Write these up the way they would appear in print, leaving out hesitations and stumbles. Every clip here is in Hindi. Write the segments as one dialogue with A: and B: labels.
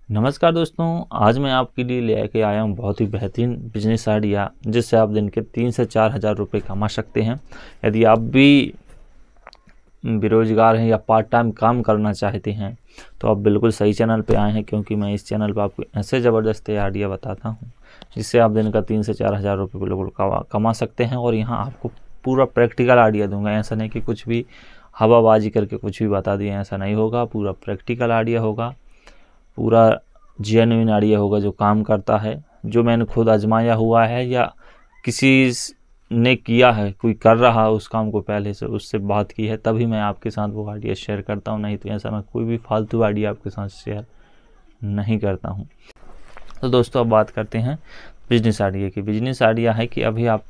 A: नमस्कार दोस्तों, आज मैं आपके लिए लेके आया हूँ बहुत ही बेहतरीन बिजनेस आइडिया जिससे आप दिन के 3 से 4 हज़ार रुपये कमा सकते हैं। यदि आप भी बेरोजगार हैं या पार्ट टाइम काम करना चाहते हैं तो आप बिल्कुल सही चैनल पे आए हैं, क्योंकि मैं इस चैनल पर आपको ऐसे ज़बरदस्त आइडिया बताता हूँ जिससे आप दिन का 3 से 4 हज़ार रुपये बिल्कुल कमा सकते हैं। और यहाँ आपको पूरा प्रैक्टिकल आइडिया दूंगा। ऐसा नहीं कि कुछ भी हवाबाजी करके कुछ भी बता दिए, ऐसा नहीं होगा। पूरा प्रैक्टिकल आइडिया होगा, पूरा जेन्युइन आइडिया होगा जो काम करता है, जो मैंने खुद आजमाया हुआ है या किसी ने किया है, कोई कर रहा है उस काम को पहले से, उससे बात की है, तभी मैं आपके साथ वो आइडिया शेयर करता हूँ। नहीं तो ऐसा मैं कोई भी फालतू आइडिया आपके साथ शेयर नहीं करता हूँ। तो दोस्तों, अब बात करते हैं बिजनेस आइडिया की। बिजनेस आइडिया है कि अभी आप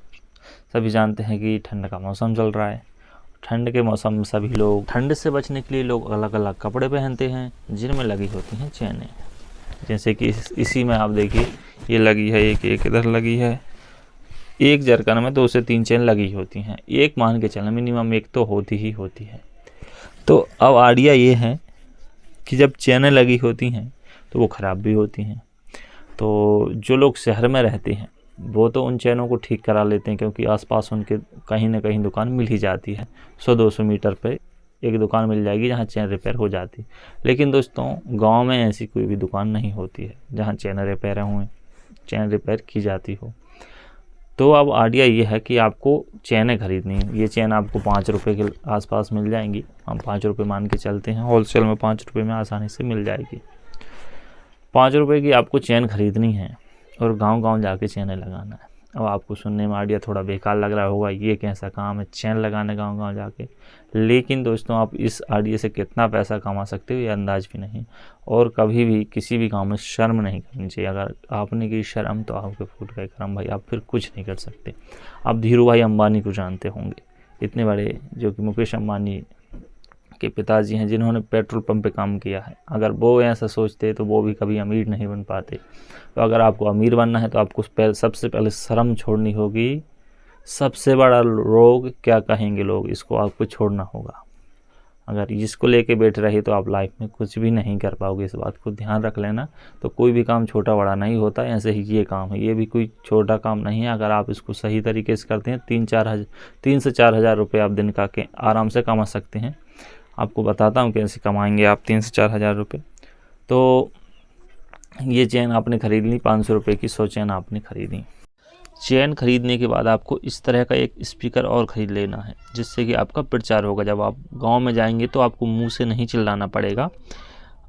A: सभी जानते हैं कि ठंड का मौसम चल रहा है। ठंड के मौसम में सभी लोग ठंड से बचने के लिए लोग अलग अलग कपड़े पहनते हैं जिनमें लगी होती हैं चेनें। जैसे कि इसी में आप देखिए, ये लगी है, एक इधर लगी है। एक जरकन में 2 से 3 चेन लगी होती हैं। एक मान के चलें मिनिमम एक तो होती ही होती है। तो अब आइडिया ये है कि जब चेनें लगी होती हैं तो वो ख़राब भी होती हैं। तो जो लोग शहर में रहते हैं वो तो उन चैनों को ठीक करा लेते हैं, क्योंकि आसपास उनके कहीं ना कहीं दुकान मिल ही जाती है। 100-200 मीटर पे एक दुकान मिल जाएगी जहाँ चैन रिपेयर हो जाती है। लेकिन दोस्तों, गांव में ऐसी कोई भी दुकान नहीं होती है जहाँ चैन रिपेयर की जाती हो। तो अब आइडिया ये है कि आपको चैनें खरीदनी है। ये चैन आपको 5 रुपये के आसपास मिल जाएंगी। हम 5 रुपये मान के चलते हैं, होलसेल में 5 रुपये में आसानी से मिल जाएगी। 5 रुपये की आपको चैन खरीदनी है और गांव-गांव जाके चैनें लगाना है। अब आपको सुनने में आइडिया थोड़ा बेकार लग रहा होगा, ये कैसा काम है चैन लगाने गांव-गांव जाके। लेकिन दोस्तों, आप इस आइडिया से कितना पैसा कमा सकते हो ये अंदाज भी नहीं। और कभी भी किसी भी काम में शर्म नहीं करनी चाहिए। अगर आपने की शर्म तो आपके फूट गए करम भाई, आप फिर कुछ नहीं कर सकते। आप धीरू भाई अंबानी को जानते होंगे, इतने बड़े, जो कि मुकेश अंबानी के पिताजी हैं, जिन्होंने पेट्रोल पंप पे काम किया है। अगर वो ऐसा सोचते तो वो भी कभी अमीर नहीं बन पाते। तो अगर आपको अमीर बनना है तो आपको सबसे पहले शर्म छोड़नी होगी। सबसे बड़ा रोग क्या कहेंगे लोग, इसको आपको छोड़ना होगा। अगर इसको लेके बैठे रहे तो आप लाइफ में कुछ भी नहीं कर पाओगे। इस बात को ध्यान रख लेना। तो कोई भी काम छोटा बड़ा नहीं होता, ऐसे ही ये काम है, ये भी कोई छोटा काम नहीं है। अगर आप इसको सही तरीके से करते हैं 3 से 4 हज़ार रुपये आप दिन का के आराम से कमा सकते हैं। आपको बताता हूँ कैसे कमाएंगे आप 3 से 4 हज़ार रुपये। तो ये चैन आपने खरीद ली, 500 रुपये की 100 चैन आपने खरीदी। चैन खरीदने के बाद आपको इस तरह का एक स्पीकर और ख़रीद लेना है, जिससे कि आपका प्रचार होगा। जब आप गांव में जाएंगे तो आपको मुंह से नहीं चिल्लाना पड़ेगा।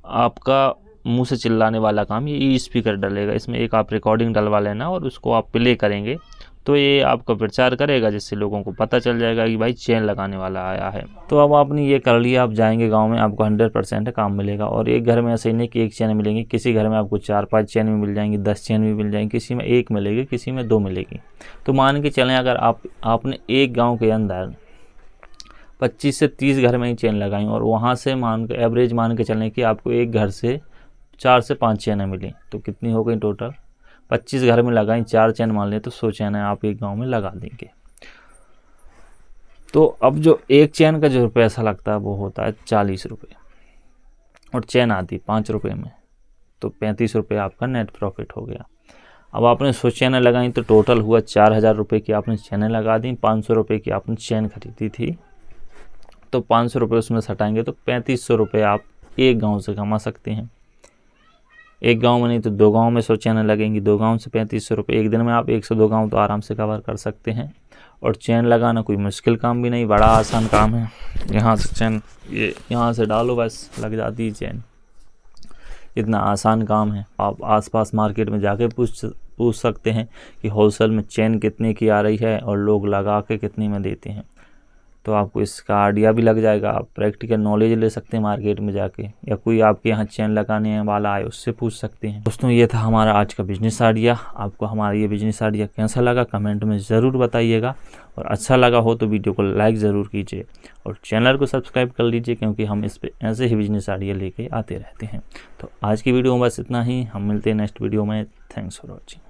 A: आपका मुंह से चिल्लाने वाला काम ये स्पीकर डलेगा। इसमें एक आप रिकॉर्डिंग डलवा लेना और उसको आप प्ले करेंगे तो ये आपका प्रचार करेगा, जिससे लोगों को पता चल जाएगा कि भाई चैन लगाने वाला आया है। तो अब आपने ये कर लिया, आप जाएंगे गांव में, आपको 100% काम मिलेगा। और एक घर में ऐसे नहीं कि एक चैन मिलेंगी, किसी घर में आपको 4-5 चैन भी मिल जाएंगी, 10 चैन भी मिल जाएंगी, किसी में 1 मिलेगी, किसी में 2 मिलेगी। तो मान के चलें, अगर आपने एक गाँव के अंदर 25 से 30 घर में ही चैन लगाई और वहाँ से एवरेज मान के चलें कि आपको एक घर से 4 से 5 चैनें मिली, तो कितनी हो गई टोटल? 25 घर में लगाई, 4 चैन मान लें तो 100 चैन आप एक गांव में लगा देंगे। तो अब जो एक चैन का जो पैसा लगता है वो होता है 40 रुपये, और चैन आती 5 रुपये में, तो 35 रुपये आपका नेट प्रॉफिट हो गया। अब आपने 100 चैनें लगाई तो टोटल हुआ 4 हज़ार रुपये की आपने चैनें लगा दी। 500 रुपये की आपने चैन खरीदी थी, तो 500 रुपये उसमें सटाएंगे तो 3500 रुपये आप एक गाँव से कमा सकते हैं। एक गांव में नहीं तो 2 गांव में 100 चैन लगेंगी, 2 गांव से 3500 रुपये। एक दिन में आप 1 से 2 गांव तो आराम से कवर कर सकते हैं। और चैन लगाना कोई मुश्किल काम भी नहीं, बड़ा आसान काम है। यहाँ से चैन ये यहाँ से डालो, बस लग जाती है चैन। इतना आसान काम है। आप आसपास मार्केट में जाके पूछ सकते हैं कि होलसेल में चैन कितने की आ रही है और लोग लगा के कितने में देते हैं। तो आपको इसका आइडिया भी लग जाएगा। आप प्रैक्टिकल नॉलेज ले सकते हैं मार्केट में जाके, या कोई आपके यहाँ चैन लगाने वाला आए उससे पूछ सकते हैं। दोस्तों, ये था हमारा आज का बिजनेस आइडिया। आपको हमारा ये बिजनेस आइडिया कैसा लगा कमेंट में ज़रूर बताइएगा, और अच्छा लगा हो तो वीडियो को लाइक ज़रूर कीजिए और चैनल को सब्सक्राइब कर लीजिए, क्योंकि हम इस पर ऐसे ही बिजनेस आइडिया लेके आते रहते हैं। तो आज की वीडियो में बस इतना ही। हम मिलते हैं नेक्स्ट वीडियो में। Thanks for watching.